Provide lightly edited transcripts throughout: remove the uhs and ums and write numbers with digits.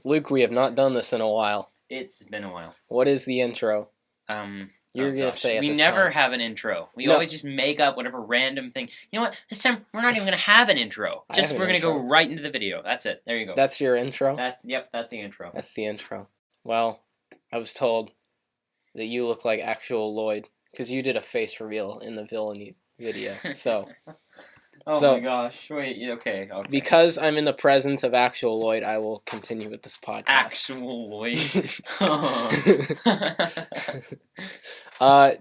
Luke, we have not done this in a while. It's been a while. What is the intro? You're gonna say it. We never have an intro. We always just make up whatever random thing. You know what? This time we're not even gonna have an intro. We're gonna go right into the video. That's it. There you go. That's your intro? That's the intro. That's the intro. Well, I was told that you look like actual Lloyd because you did a face reveal in the Villainy video. So. My gosh! Wait. Okay. Because I'm in the presence of actual Lloyd, I will continue with this podcast. Actual Lloyd.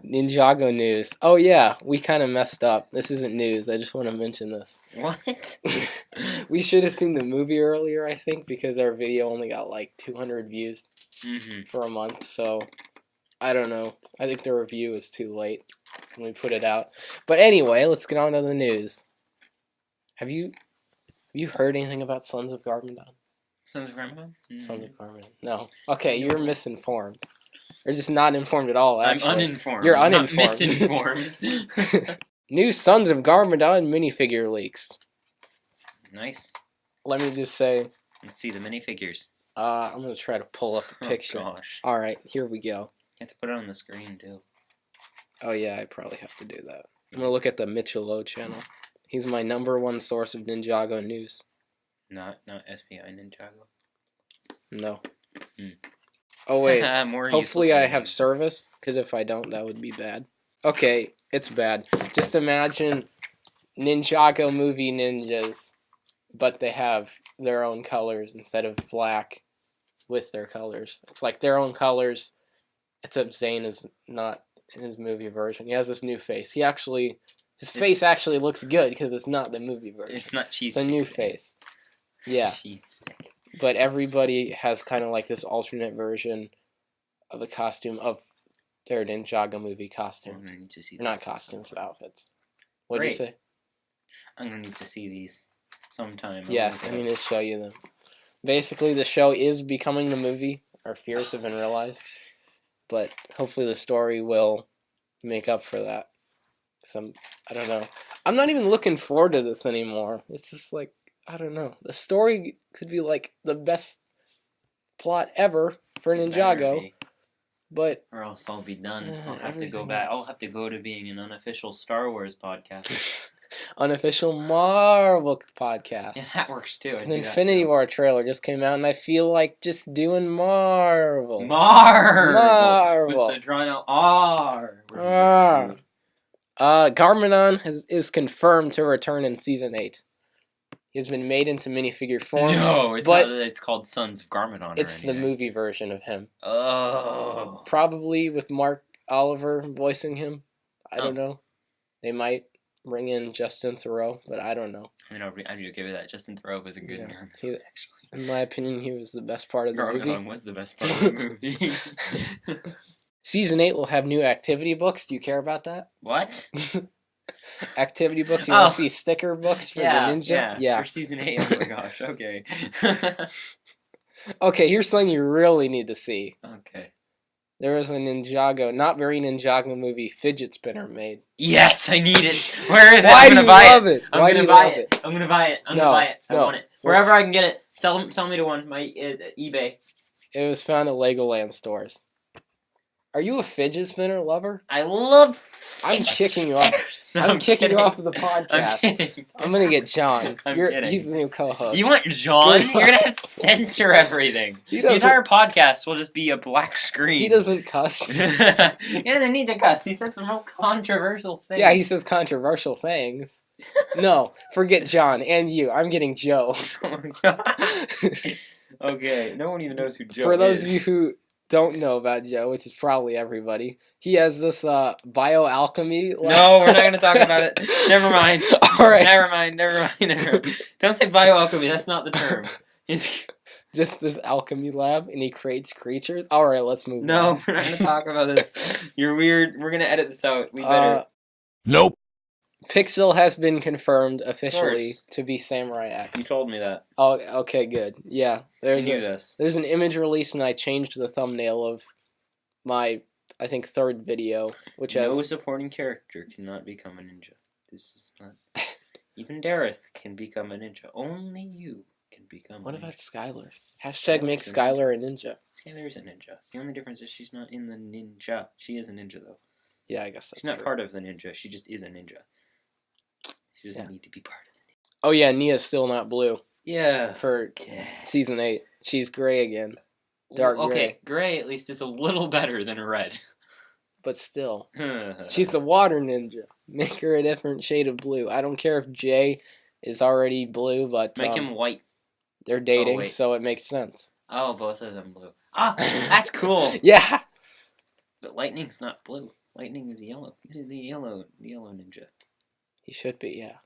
Ninjago news. Oh yeah, we kind of messed up. This isn't news. I just want to mention this. What? We should have seen the movie earlier, I think, because our video only got like 200 views for a month. So I don't know. I think the review is too late when we put it out. But anyway, let's get on to the news. Have you heard anything about Sons of Garmadon? Sons of Garmadon? Sons of Garmadon. No. Okay, you're misinformed. Or just not informed at all, actually. I'm uninformed. You're uninformed. Not misinformed. New Sons of Garmadon minifigure leaks. Nice. Let me just say... Let's see the minifigures. I'm going to try to pull up a picture. Oh, gosh. Alright, here we go. You have to put it on the screen, too. Oh, yeah, I probably have to do that. I'm going to look at the Mitchell channel. He's my #1 source of Ninjago news. Not SPI Ninjago. No. Oh wait. Hopefully I have news. service, because if I don't, that would be bad. Okay, it's bad. Just imagine Ninjago movie ninjas, but they have their own colors instead of black with their colors. It's like their own colors, except Zane is not in his movie version. He has this new face. His face actually looks good because it's not the movie version. It's not cheese. The new face. Yeah. Cheese. But everybody has kind of like this alternate version of the costume of their Ninjago movie costume. I'm gonna need to see these. Not costumes, but outfits. What did you say? I'm gonna need to see these sometime. Yes, I need to show you them. Basically, the show is becoming the movie. Our fears have been realized. But hopefully the story will make up for that. I don't know. I'm not even looking forward to this anymore. It's just like, I don't know. The story could be like the best plot ever for Ninjago, but or else I'll be done. I'll have to go back. I'll have to go to being an unofficial Star Wars podcast. Unofficial Marvel podcast. Yeah, that works too. An Infinity War trailer just came out, and I feel like just doing Marvel. Marvel. With the drawn out R. Garmadon is confirmed to return in Season 8. He has been made into minifigure form. No, it's called Sons of Garmadon. It's the movie version of him. Oh. Probably with Mark Oliver voicing him. I don't know. They might bring in Justin Theroux, but I don't know. I mean, I'd give it that. Justin Theroux was a good Garmadon, actually. In my opinion, he was the best part of the movie. Garmadon was the best part of the movie. Season 8 will have new activity books. Do you care about that? What? Activity books? You want to see sticker books for the ninja? Yeah, for Season 8. Oh my gosh, okay. Okay, here's something you really need to see. Okay. There was a Ninjago, not very Ninjago movie, fidget spinner made. Yes, I need it. Where is it? Why do you love it? I'm gonna buy it. I'm gonna buy it. I want it. Wherever I can get it. Sell me to one. My eBay. It was found at Legoland stores. Are you a fidget spinner lover? I love I'm kicking you off. I'm kicking you off of the podcast. I'm gonna get John. He's the new co-host. You want John? You're gonna have to censor everything. The entire podcast will just be a black screen. He doesn't cuss. He doesn't need to cuss. He says some real controversial things. Yeah, he says controversial things. No, forget John and you. I'm getting Joe. Oh my god. Okay, no one even knows who Joe is. For those of you who don't know about Joe, which is probably everybody, he has this bioalchemy. No, we're not going to talk about it. Never mind. All right. Never mind. Don't say bioalchemy. That's not the term. Just this alchemy lab, and he creates creatures. All right, let's move on. No, we're not going to talk about this. You're weird. We're going to edit this out. We better. Nope. P.I.X.A.L has been confirmed officially to be Samurai X. You told me that. Oh, okay, good. Yeah, there's an image release, and I changed the thumbnail of my, I think, 3rd video, which has... No supporting character cannot become a ninja. This is not... Even Dareth can become a ninja. Only you can become. What a ninja. about Skylar? Hashtag make Skylar a ninja. Skylar is a ninja. The only difference is she's not in the ninja. She is a ninja though. Yeah, I guess that's She's not true. part of the ninja. She just is a ninja. She doesn't need to be part of the ninja. Oh yeah, Nia's still not blue. Yeah. For season 8. She's gray again. Dark gray. Okay, gray at least is a little better than red. But still. She's a water ninja. Make her a different shade of blue. I don't care if Jay is already blue, but... Make him white. They're dating, so it makes sense. Oh, both of them blue. Ah, that's cool. Yeah! But Lightning's not blue. Lightning is yellow. He's the yellow ninja. He should be, yeah.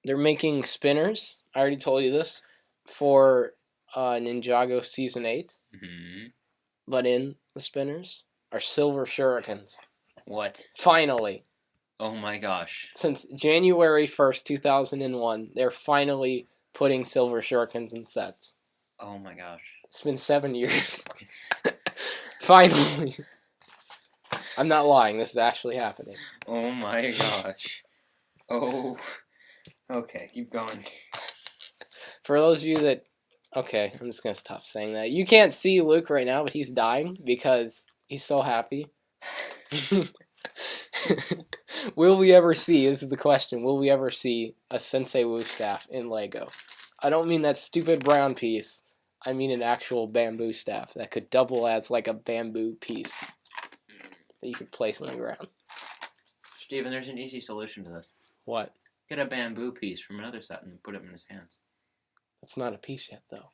They're making spinners. I already told you this. For Ninjago Season 8. Mm-hmm. But in the spinners are silver shurikens. What? Finally. Oh my gosh. Since January 1st, 2001, they're finally putting silver shurikens in sets. Oh my gosh. It's been 7 years. Finally. I'm not lying. This is actually happening. Oh my gosh. Oh. Okay, keep going. For those of you that... Okay, I'm just going to stop saying that. You can't see Luke right now, but he's dying because he's so happy. Will we ever see, this is the question, will we ever see a Sensei Wu staff in Lego? I don't mean that stupid brown piece. I mean an actual bamboo staff that could double as like a bamboo piece that you could place on the ground. Steven, there's an easy solution to this. What? Get a bamboo piece from another set and put it in his hands. That's not a piece yet, though.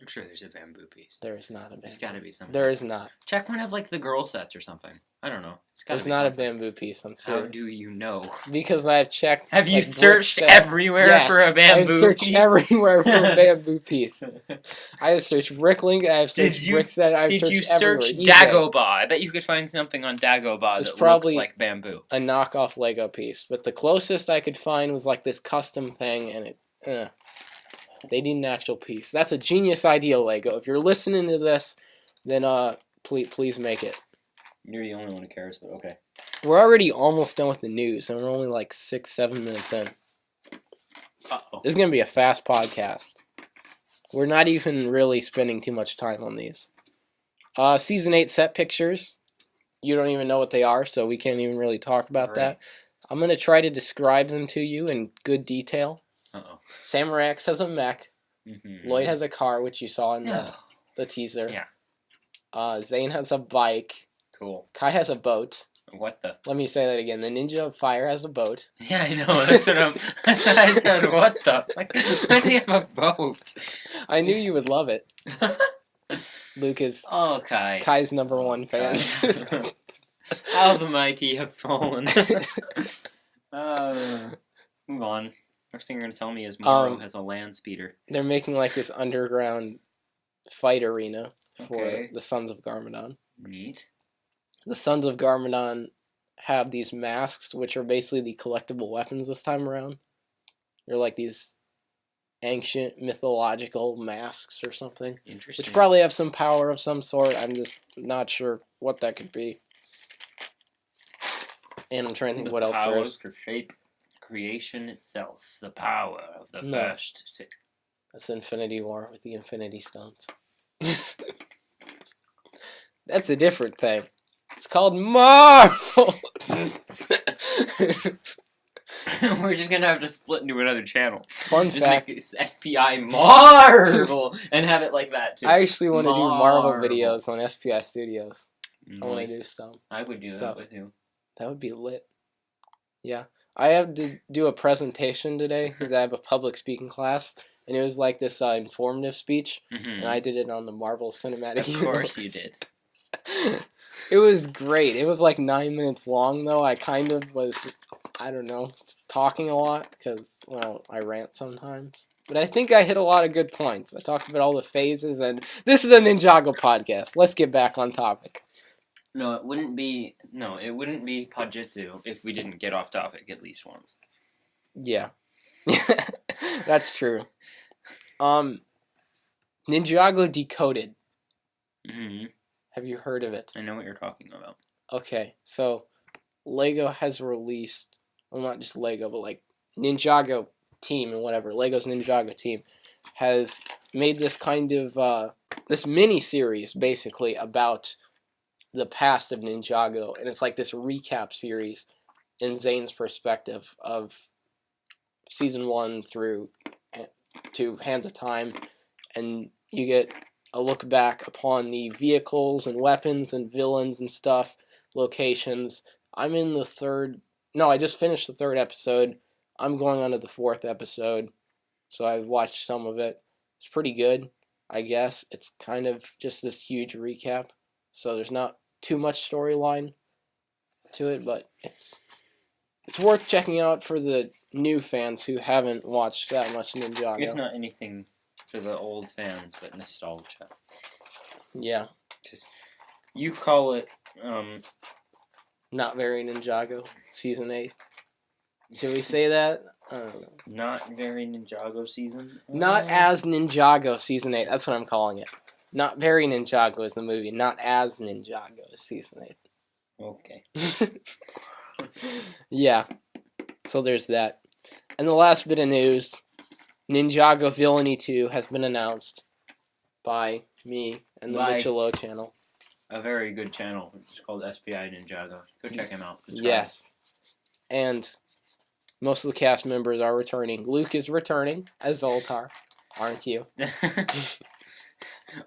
I'm sure there's a bamboo piece. There is not a bamboo. There's got to be something. There is not. Check one of like the girl sets or something. I don't know. There's not a bamboo piece. I'm serious. How do you know? Because I've checked. Have you searched everywhere for a bamboo piece? I've searched everywhere for a bamboo piece. I have searched Bricklink. I have searched Brickset. I've searched everywhere. Did you search Dagobah? I bet you could find something on Dagobah that looks like bamboo. A knockoff Lego piece, but the closest I could find was like this custom thing, and it. They need an actual piece. That's a genius idea, Lego. If you're listening to this, then please make it. You're the only one who cares, but okay. We're already almost done with the news, and we're only like 6-7 minutes in. Uh-oh. This is going to be a fast podcast. We're not even really spending too much time on these. Season 8 set pictures. You don't even know what they are, so we can't even really talk about that. I'm going to try to describe them to you in good detail. Uh-oh. Samurai X has a mech. Mm-hmm. Lloyd has a car, which you saw in the teaser. Yeah. Zane has a bike. Cool. Kai has a boat. What the? Let me say that again. The Ninja of Fire has a boat. Yeah, I know. That's what I said. What the? Like, why do you have a boat? I knew you would love it. Luke is Kai's #1 fan. How the mighty have fallen. Move on. Next thing you're going to tell me is Moro has a land speeder. They're making like this underground fight arena for the Sons of Garmadon. Neat. The Sons of Garmadon have these masks, which are basically the collectible weapons this time around. They're like these ancient mythological masks or something. Interesting. Which probably have some power of some sort. I'm just not sure what that could be. And I'm trying to think what else there is. To shape creation itself. The power of the first. That's Infinity War with the Infinity Stones. That's a different thing. It's called Marvel! We're just gonna have to split into another channel. Fun fact. Make SPI Marvel! And have it like that, too. I actually want to do Marvel videos on SPI Studios. Nice. I want to do stuff. I would do that with you. That would be lit. Yeah. I have to do a presentation today because I have a public speaking class. And it was like this informative speech. Mm-hmm. And I did it on the Marvel Cinematic Universe. Of course you did. It was great. It was like 9 minutes long, though. I kind of was, I don't know, talking a lot because, well, I rant sometimes. But I think I hit a lot of good points. I talked about all the phases, and this is a Ninjago podcast. Let's get back on topic. No, it wouldn't be Podjitzu if we didn't get off topic at least once. Yeah. That's true. Ninjago Decoded. Mm-hmm. Have you heard of it? I know what you're talking about. Okay, so Lego has released, well, not just Lego, but like Ninjago team and whatever, Lego's Ninjago team has made this kind of this mini series basically about the past of Ninjago, and it's like this recap series in Zane's perspective of season 1 through to Hands of Time, and you get a look back upon the vehicles and weapons and villains and stuff, locations. I'm in the third. No, I just finished the 3rd episode. I'm going on to the 4th episode, so I've watched some of it. It's pretty good, I guess. It's kind of just this huge recap, so there's not too much storyline to it, but it's worth checking out for the new fans who haven't watched that much Ninjago. If not anything for the old fans, but nostalgia. Yeah. Because you call it, Not very Ninjago, Season 8. Should we say that? Not very Ninjago season? Not as Ninjago Season 8. That's what I'm calling it. Not very Ninjago is the movie. Not as Ninjago Season 8. Okay. Yeah. So there's that. And the last bit of news, Ninjago Villainy 2 has been announced by me and the Ninjago channel. A very good channel. It's called SPI Ninjago. Go check him out. Yes. And most of the cast members are returning. Luke is returning as Zoltar, aren't you?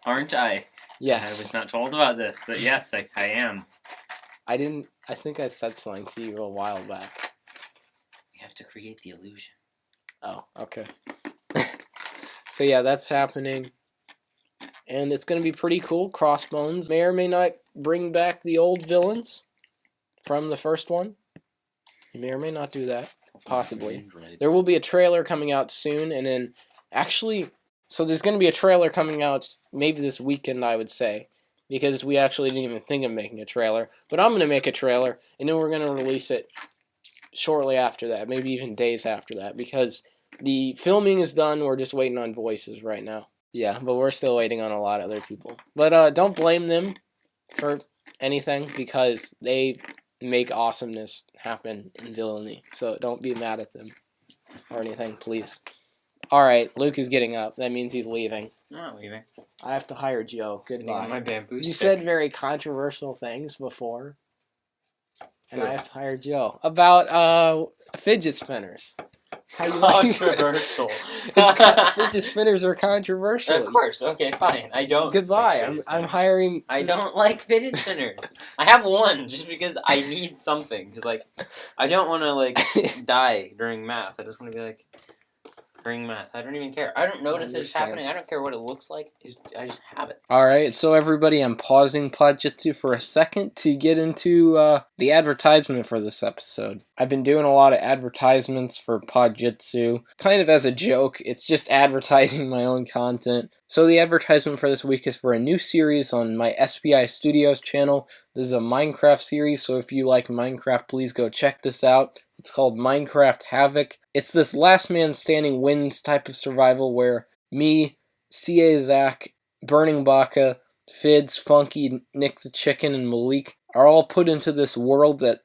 Aren't I? Yes. I was not told about this, but yes, I am. I think I said something to you a while back. You have to create the illusion. Oh, okay. So yeah, that's happening. And it's going to be pretty cool. Crossbones may or may not bring back the old villains from the first one. He may or may not do that. Possibly. There will be a trailer coming out soon, and then so there's going to be a trailer coming out maybe this weekend, I would say, because we actually didn't even think of making a trailer. But I'm going to make a trailer, and then we're going to release it shortly after that, maybe even days after that, because the filming is done. We're just waiting on voices right now. Yeah, but we're still waiting on a lot of other people. But don't blame them for anything, because they make awesomeness happen in Villainy. So don't be mad at them or anything, please. Alright, Luke is getting up. That means he's leaving. I'm not leaving. I have to hire Joe. Goodbye. My bamboo You stick. said very controversial things before. And I have to hire Joe. About fidget spinners. How you Controversial. Fidget spinners are controversial. Of course. Okay, fine. I don't. Goodbye. I'm hiring. I don't like fidget spinners. I have one just because I need something. Because I don't want to die during math. I just want to be during math. I don't even care. I don't notice it's happening. I don't care what it looks like. I just have it. Alright, so everybody, I'm pausing Podjitzu for a second to get into the advertisement for this episode. I've been doing a lot of advertisements for Podjitzu, kind of as a joke. It's just advertising my own content. So the advertisement for this week is for a new series on my SPI Studios channel. This is a Minecraft series, so if you like Minecraft, please go check this out. It's called Minecraft Havoc. It's this last man standing wins type of survival where me, C.A. Zach, Burning Baka, Fids, Funky, Nick the Chicken, and Malik are all put into this world that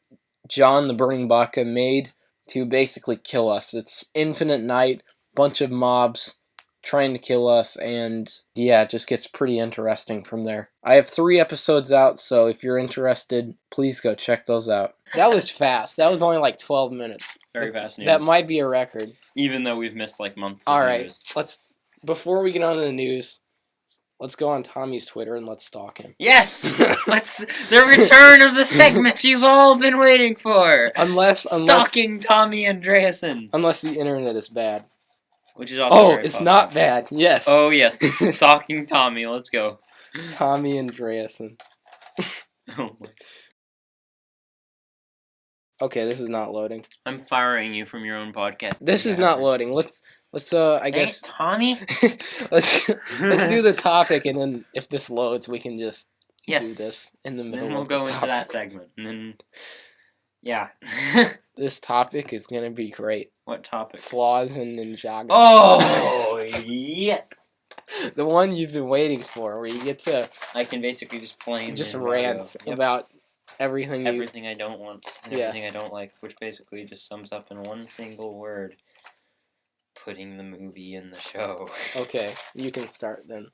John the Burning Baka made to basically kill us. It's infinite night, bunch of mobs trying to kill us, and yeah, it just gets pretty interesting from there. I have 3 episodes out, so if you're interested, please go check those out. That was fast. That was only 12 minutes. Very fast news. That might be a record. Even though we've missed months of Alright, news. before we get on to the news, let's go on Tommy's Twitter and let's stalk him. Yes! The return of the segment you've all been waiting for! Stalking Tommy Andreasen. Unless the internet is bad. Which is also very it's possible. not bad. Yes. Oh, yes. Stalking Tommy. Let's go. Tommy Andreasen. Oh, my. Okay, this is not loading. I'm firing you from your own podcast. This is not loading. Let's I guess Tommy? let's do the topic, and then if this loads, we can just do this in the middle. Then we'll of go the into topic. that segment. And then yeah. This topic is gonna be great. What topic? Flaws in Ninjago. Oh yes. The one you've been waiting for, where you get to I can basically just flame rant about everything I don't want and Yes. everything I don't like, which basically just sums up in one single word. putting the movie in the show. Okay, you can start then.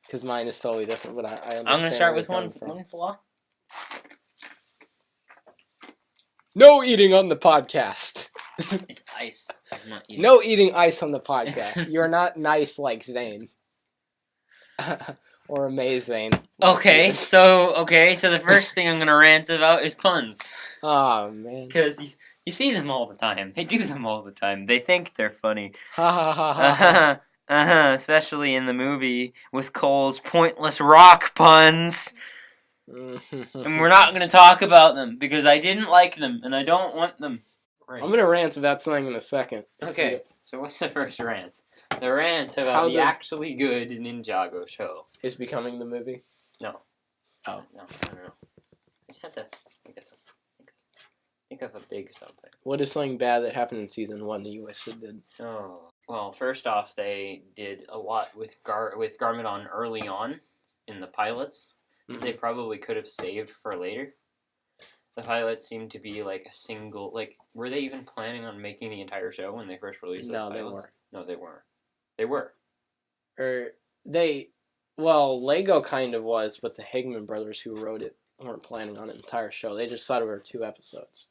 Because mine is totally different, but I understand. I'm gonna start where with you're coming from. one flaw. No eating on the podcast. It's ice. I'm not eating. No eating ice on the podcast. You're not nice like Zane. Or amazing. Okay, so the first thing I'm gonna rant about is puns. Oh man. Because you see them all the time. They do them all the time. They think they're funny. Ha ha ha ha. Especially in the movie with Cole's pointless rock puns. And we're not going to talk about them because I didn't like them and I don't want them. Right. I'm going to rant about something in a second. Okay, so what's the first rant? The rant about the actually good Ninjago show. Is becoming the movie? No. Oh. No. I just have to think of a big something. What is something bad that happened in season 1 that you wish it did? Oh. Well, first off, they did a lot with Garmadon early on in the pilots. Mm-hmm. They probably could have saved for later. The pilots seemed to be like a single... Like, were they even planning on making the entire show when they first released those pilots? No, they weren't. They were. Well, Lego kind of was, but the Hagman brothers who wrote it weren't planning on an entire show. They just thought it were 2 episodes.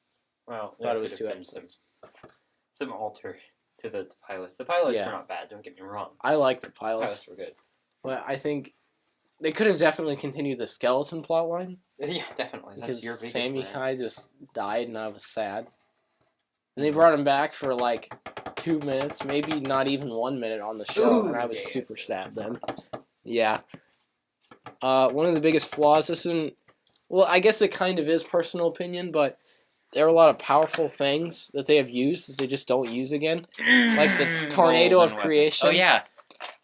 Well, thought it was 2 episodes. Some alter to the pilots. The pilots were not bad, don't get me wrong. I liked the pilots. The pilots were good. But I think they could have definitely continued the skeleton plotline. Yeah, definitely. That's your biggest Sammy plan. Kai just died and I was sad. And they brought him back for like 2 minutes, maybe not even 1 minute on the show, and I was super sad then. Yeah. One of the biggest flaws well, I guess it kind of is personal opinion, but there are a lot of powerful things that they have used that they just don't use again. Like the tornado of creation. Oh, yeah.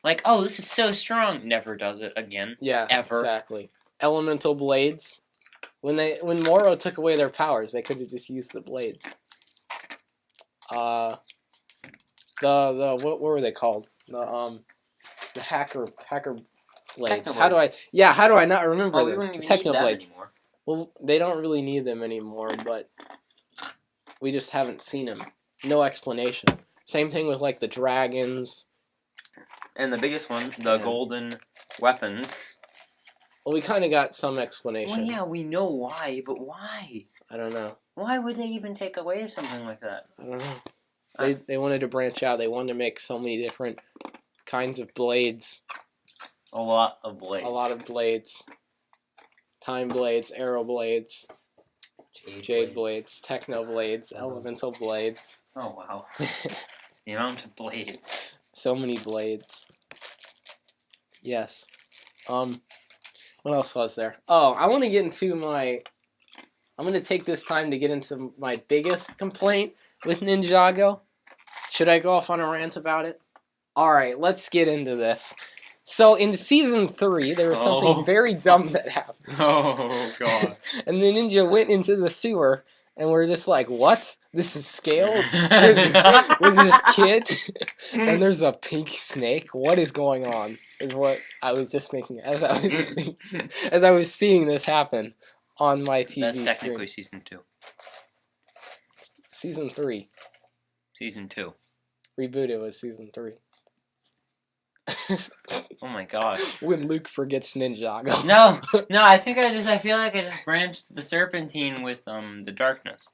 Like, oh, this is so strong. Never does it again. Yeah, ever. Exactly. Elemental blades. When Moro took away their powers, they could have just used the blades. What were they called? The hacker blades. How do I not remember them? Technoblades. Well, they don't really need them anymore, but we just haven't seen them. No explanation. Same thing with like the dragons. And the biggest one, the golden weapons. Well, we kind of got some explanation. Well, yeah, we know why, but why? I don't know. Why would they even take away something like that? I don't know. They wanted to branch out. They wanted to make so many different kinds of blades. A lot of blades. A lot of blades. Time blades, arrow blades, jade blades, techno blades, elemental blades. Oh, wow. The amount of blades. So many blades. Yes. What else was there? Oh, I want to get into I'm going to take this time to get into my biggest complaint with Ninjago. Should I go off on a rant about it? Alright, let's get into this. So, in Season 3, there was something very dumb that happened. Oh, God. And the ninja went into the sewer, and we're just like, what? This is Scales? with this kid? And there's a pink snake? What is going on? Is what I was just thinking as I was seeing this happen on my TV screen. That's technically Season 2. Season 3. Season 2. Rebooted was Season 3. Oh my gosh. When Luke forgets Ninjago. No, I feel like I just branched the Serpentine with the darkness.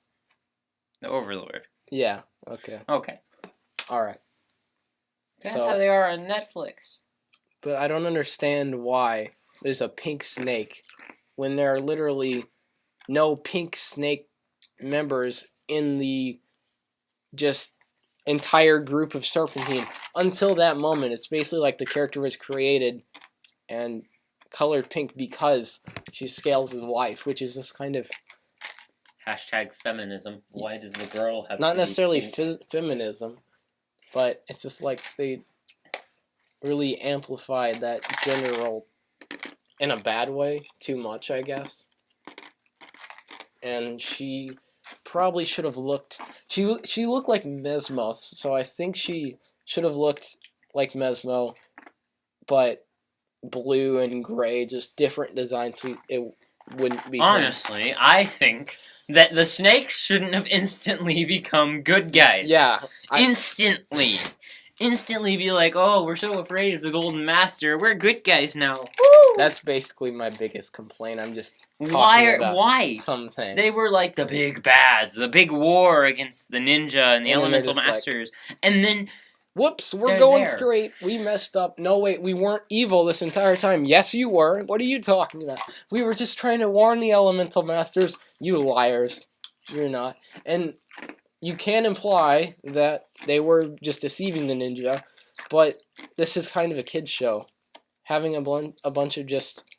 The Overlord. Yeah, okay. Okay. Alright. That's how they are on Netflix. But I don't understand why there's a pink snake when there are literally no pink snake members in the just entire group of Serpentine. Until that moment, it's basically like the character was created and colored pink because she's Scales' wife, which is this kind of... Hashtag feminism. Why does the girl have not to necessarily be feminism, but it's just like they really amplified that gender role in a bad way, too much, I guess. And she probably should have looked... She looked like Mesmo, so I think she should have looked like Mesmo, but blue and gray, just different designs, so it wouldn't be... Honestly, I think that the snakes shouldn't have instantly become good guys. Yeah. Instantly. instantly be like, oh, we're so afraid of the Golden Master. We're good guys now. Woo! That's basically my biggest complaint. I'm just Why? some things. They were like the big bads, the big war against the ninja and the And then they're elemental just masters, and then whoops, we're they're going there. straight. We messed up. No, wait, we weren't evil this entire time. Yes, you were. What are you talking about? We were just trying to warn the elemental masters. You liars. You're not. And you can imply that they were just deceiving the ninja, but this is kind of a kid's show. Having a bunch of just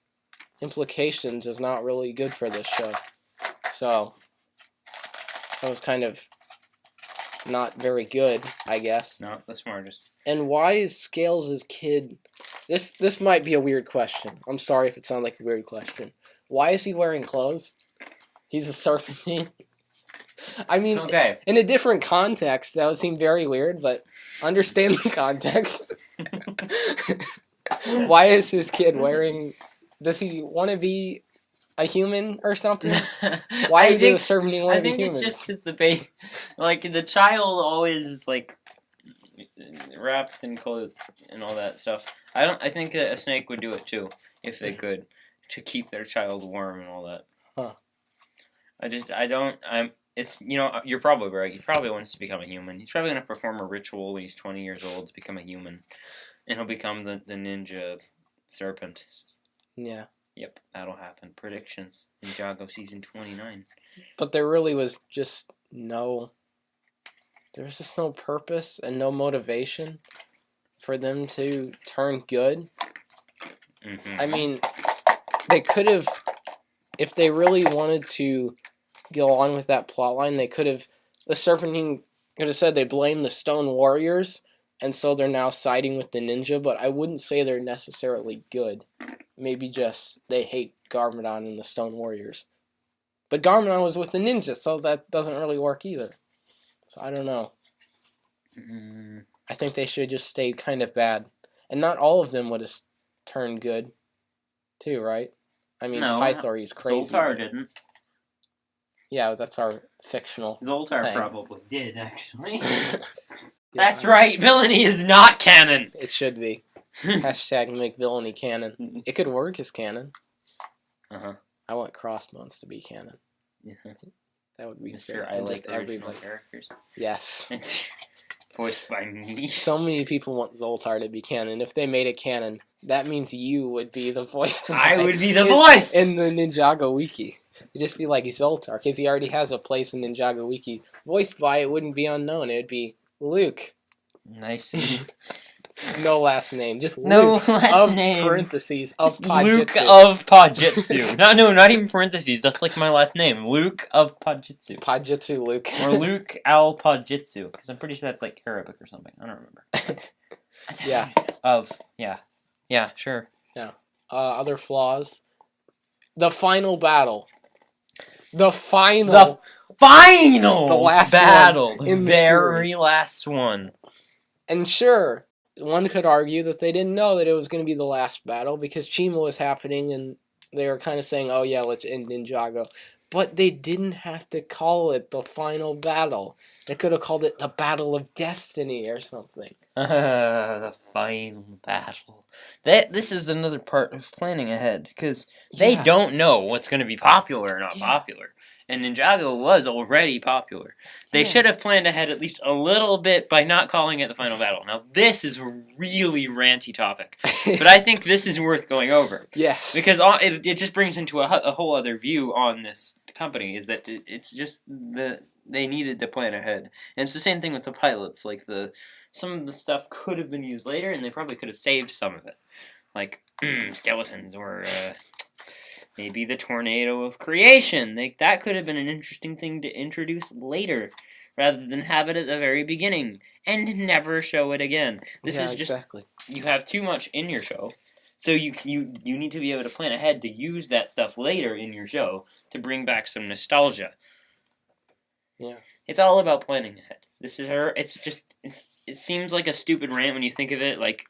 implications is not really good for this show. So, that was kind of not very good, I guess. not the smartest. And why is Scales' kid... This might be a weird question. I'm sorry if it sounds like a weird question. Why is he wearing clothes? He's a serpentine. I mean, Okay. in a different context, that would seem very weird, but understand the context. Why is his kid wearing... Does he want to be a human or something? Why does a serpentine want to be human? I think it's just because the child always is like wrapped in clothes and all that stuff. I think that a snake would do it too if they could, to keep their child warm and all that. Huh. It's, you're probably right. He probably wants to become a human. He's probably going to perform a ritual when he's 20 years old to become a human. And he'll become the ninja serpent. Yeah. Yep, that'll happen. Predictions. Ninjago season 29. But there really was just no... There was just no purpose and no motivation for them to turn good. Mm-hmm. I mean, they could have... If they really wanted to go on with that plotline, they could have... The Serpentine could have said they blame the Stone Warriors, and so they're now siding with the ninja, but I wouldn't say they're necessarily good. Maybe just they hate Garmadon and the Stone Warriors. But Garmadon was with the ninja, so that doesn't really work either. So I don't know. I think they should have just stayed kind of bad. And not all of them would have turned good, too, right? I mean, No, Pythor is crazy. Zoltar didn't. Yeah, that's our fictional Zoltar thing. probably did, actually. Yeah. That's right, Villainy is not canon! It should be. Hashtag make Villainy canon. It could work as canon. Uh-huh. I want Crossbones to be canon. Yeah. That would be Mr. fair. I And like just original everybody. characters. Yes. Voiced by me. So many people want Zoltar to be canon. If they made it canon, that means you would be the voice. I would be the voice! In the Ninjago Wiki. You'd just be like Zoltar, because he already has a place in Ninjago Wiki. Voiced by, it wouldn't be unknown. It would be Luke. Nice. No last name. Just Luke. No last of name. Parentheses of Luke Podjitzu. of Podjitzu. No, not even parentheses. That's like my last name. Luke of Podjitzu. Podjitzu Luke. Or Luke Al Podjitzu. Because I'm pretty sure that's like Arabic or something. I don't remember. Yeah. Yeah, sure. Yeah. Other flaws. The final battle. The final. The last battle. one The in the very series. last one. And sure, one could argue that they didn't know that it was going to be the last battle because Chima was happening and they were kind of saying, oh yeah, let's end Ninjago. But they didn't have to call it the final battle. They could have called it the Battle of Destiny or something. The final battle. This is another part of planning ahead, because they don't know what's going to be popular or not popular. And Ninjago was already popular. They should have planned ahead at least a little bit by not calling it the final battle. Now, this is a really ranty topic, but I think this is worth going over. Yes. Because it just brings into a whole other view on this company, is that it's just they needed to plan ahead. And it's the same thing with the pilots. Like, some of the stuff could have been used later, and they probably could have saved some of it. Like, skeletons, or maybe the tornado of creation. That could have been an interesting thing to introduce later, rather than have it at the very beginning, and never show it again. This is just, exactly. You have too much in your show, so you need to be able to plan ahead to use that stuff later in your show to bring back some nostalgia. Yeah. It's all about planning ahead. It seems like a stupid rant when you think of it, like,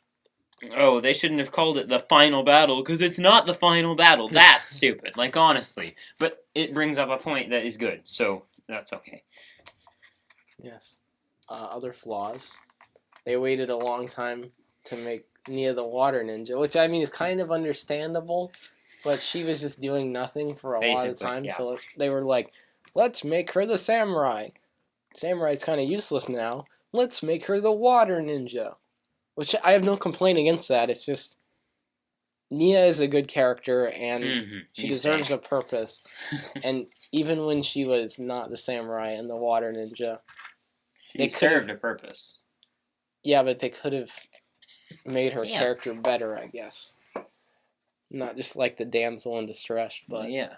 oh, they shouldn't have called it the final battle, because it's not the final battle. That's stupid, like, honestly. But it brings up a point that is good, so that's okay. Yes. Other flaws. they waited a long time to make Nia the water ninja, which I mean is kind of understandable, but she was just doing nothing for a lot of time, yeah. so they were like, let's make her the samurai. Samurai's kind of useless now. Let's make her the water ninja. Which I have no complaint against that. It's just Nia is a good character and she deserves a purpose. And even when she was not the samurai and the water ninja, They served a purpose. Yeah, but they could have made her character better, I guess. Not just like the damsel in distress, but yeah,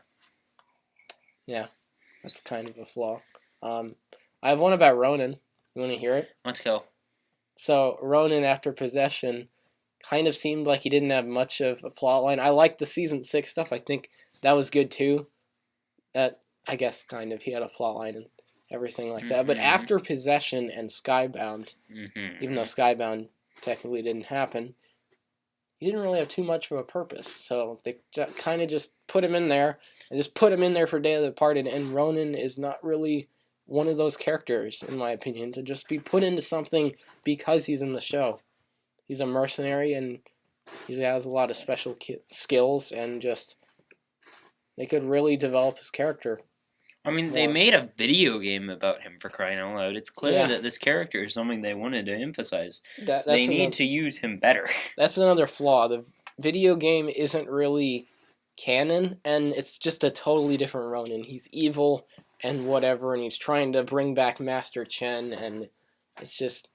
that's kind of a flaw. I have one about Ronin. You want to hear it? Let's go. So Ronin, after possession, kind of seemed like he didn't have much of a plot line. I liked the season 6 stuff. I think that was good too. That I guess kind of he had a plot line and everything like that. But after possession and Skybound, even though Skybound technically didn't happen, he didn't really have too much of a purpose. So they kind of just put him in there and just put him in there for Day of the Departed. And Ronin is not really one of those characters, in my opinion, to just be put into something because he's in the show. He's a mercenary and he has a lot of special skills, and just they could really develop his character. I mean, they made a video game about him, for crying out loud. It's clear that this character is something they wanted to emphasize. They need to use him better. That's another flaw. The video game isn't really canon, and it's just a totally different Ronin. He's evil and whatever, and he's trying to bring back Master Chen, and it's just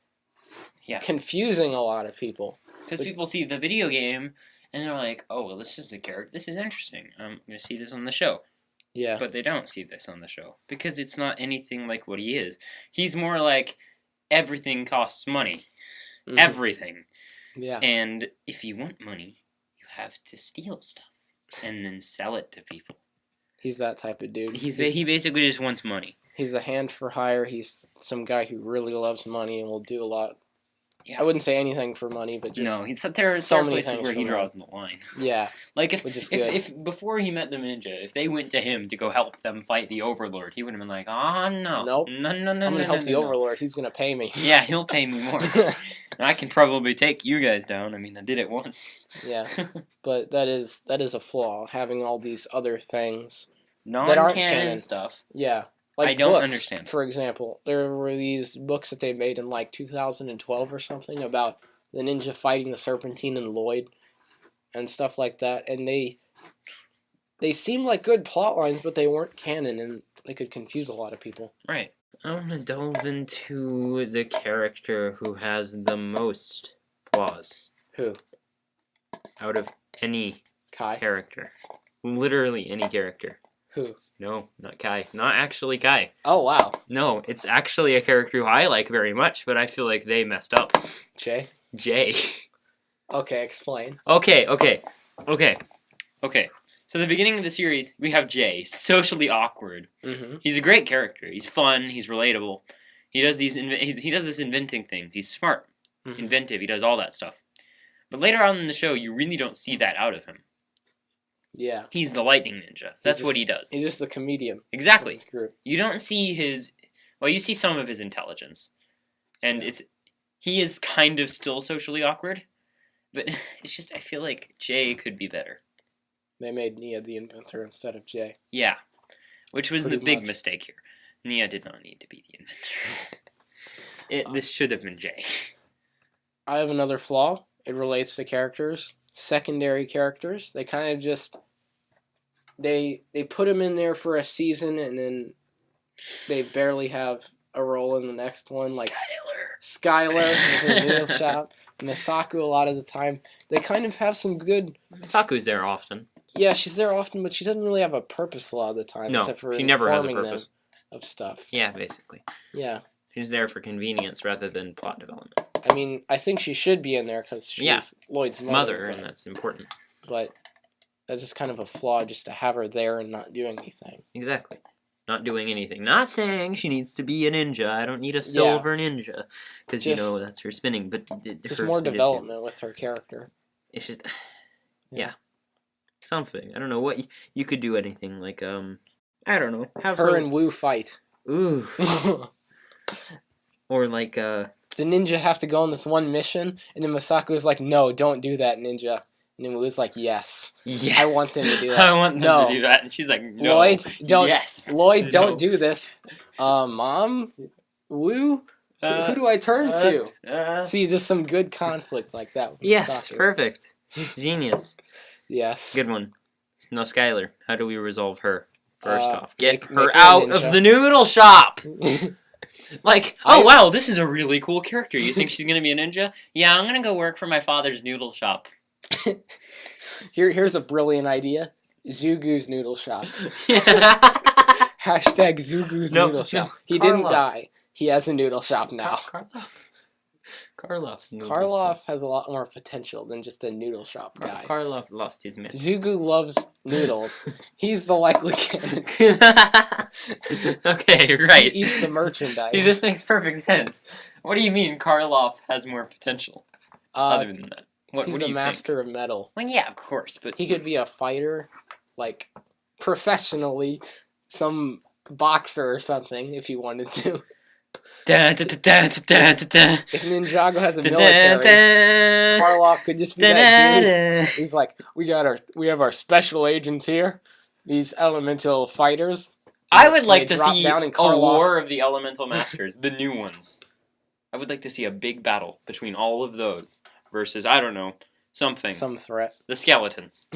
confusing a lot of people. Because people see the video game, and they're like, oh, well, this is a character. This is interesting. I'm going to see this on the show. Yeah. But they don't see this on the show. Because it's not anything like what he is. He's more like, everything costs money. Everything. Yeah. And if you want money, you have to steal stuff. And then sell it to people. He's that type of dude. He basically just wants money. He's a hand for hire. He's some guy who really loves money and will do a lot. Yeah. I wouldn't say anything for money, but just there are so many places where he draws the line. Yeah, like if before he met the ninja, if they went to him to go help them fight the Overlord, he would have been like, "Oh no, nope, no, I'm gonna help the Overlord. He's gonna pay me." Yeah, he'll pay me more. I can probably take you guys down. I mean, I did it once. Yeah, but that is a flaw, having all these other things that aren't canon stuff. Yeah. Like I don't books, understand. For example, there were these books that they made in like 2012 or something about the ninja fighting the Serpentine and Lloyd and stuff like that, and they seemed like good plot lines, but they weren't canon, and they could confuse a lot of people. Right. I want to delve into the character who has the most flaws. Who? Out of any Kai? Character. Literally any character. Who? No, not Kai. Not actually Kai. Oh, wow. No, it's actually a character who I like very much, but I feel like they messed up. Jay? Jay. Okay, explain. Okay. So the beginning of the series, we have Jay, socially awkward. He's a great character. He's fun. He's relatable. He does this inventing things. He's smart, inventive. He does all that stuff. But later on in the show, you really don't see that out of him. Yeah. He's the lightning ninja. That's what he does. He's just the comedian. Exactly. You don't see his... Well, you see some of his intelligence. And he is kind of still socially awkward. But it's just, I feel like Jay could be better. They made Nia the inventor instead of Jay. Yeah. Which was the big mistake here. Nia did not need to be the inventor. This should have been Jay. I have another flaw. It relates to characters. Secondary characters. They kind of just... They put them in there for a season, and then they barely have a role in the next one. Like Skylar in the nail shop. Misaku a lot of the time. They kind of have some good... Misaku's there often. Yeah, she's there often, but she doesn't really have a purpose a lot of the time. No, except for she never has a purpose. Of stuff. Yeah, basically. Yeah. She's there for convenience rather than plot development. I mean, I think she should be in there because she's Lloyd's mother. And that's important. But that's just kind of a flaw just to have her there and not do anything. Exactly. Not doing anything. Not saying she needs to be a ninja. I don't need a silver ninja. Because, that's her spinning. But just more development with her character. It's just... Yeah. Something. I don't know what... You could do anything. Like, I don't know. Have her and Wu fight. Ooh. Or like, the ninja have to go on this one mission, and then Masako was like, no, don't do that, ninja. And then was like, yes. Yes. I want him to do that. I want them to do that. And she's like, no. Lloyd, don't. Yes. Lloyd, No. don't do this. Mom? Woo? Who do I turn to? See, just some good conflict like that. With Yes, Masako. perfect. Genius. Yes. Good one. No, Skylar, how do we resolve her? First off, get make her her a out ninja. of the noodle shop! Like, I- wow, this is a really cool character. You think she's gonna be a ninja? Yeah, I'm gonna go work for my father's noodle shop. Here's a brilliant idea. Zugu's noodle shop. Yeah. Hashtag Zugu's noodle shop. He didn't Karloff. die. He has a noodle shop now. Karloff's noodle Karloff shop. has a lot more potential than just a noodle shop guy. Karloff lost his myth. Zugu loves noodles. He's the likely candidate. Okay, right. He eats the merchandise. See, this makes perfect sense. What do you mean Karloff has more potential? Other than that. What he's do the you master of metal. think? Well, yeah, of course, but... He could be a fighter, like, professionally, some boxer or something, if he wanted to. If Ninjago has a military, Karloff could just be that dude. He's like, we have our special agents here, these elemental fighters. I would like They to drop see down a and Karloff- war of the elemental masters, the new ones. I would like to see a big battle between all of those versus, I don't know, something. Some threat. The skeletons.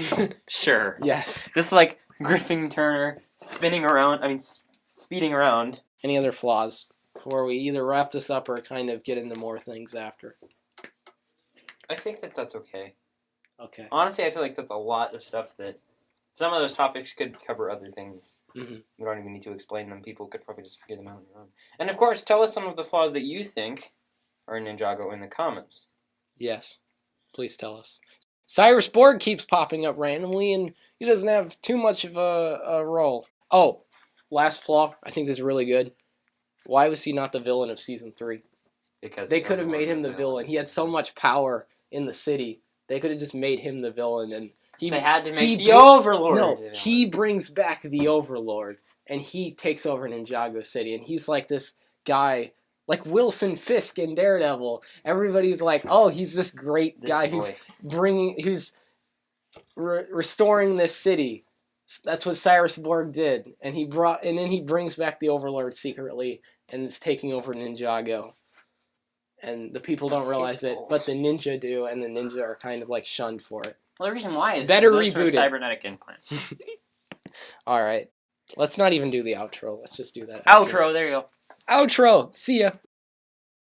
Sure. Yes. Just like Griffin Turner speeding around. Any other flaws before we either wrap this up or kind of get into more things after? I think that's okay. Okay. Honestly, I feel like that's a lot of stuff that some of those topics could cover other things. Mhm. We don't even need to explain them. People could probably just figure them out on their own. And of course, tell us some of the flaws that you think are in Ninjago in the comments. Yes. Please tell us. Cyrus Borg keeps popping up randomly, and he doesn't have too much of a role. Oh, last flaw. I think this is really good. Why was he not the villain of Season 3? Because They could have made him the villain. He had so much power in the city. They could have just made him the villain, and They had to make the br- Overlord. No, the villain. he brings back the Overlord, and he takes over Ninjago City, and he's like this guy, like Wilson Fisk in Daredevil. Everybody's like, oh, he's this great This guy boy. who's restoring this city. That's what Cyrus Borg did, and then he brings back the Overlord secretly, and is taking over Ninjago. And the people don't realize it, but the ninja do, and the ninja are kind of like shunned for it. Well, the reason why is Better those are reboot it. cybernetic implants. All right. Let's not even do the outro. Let's just do that. after. Outro, there you go. Outro. See ya.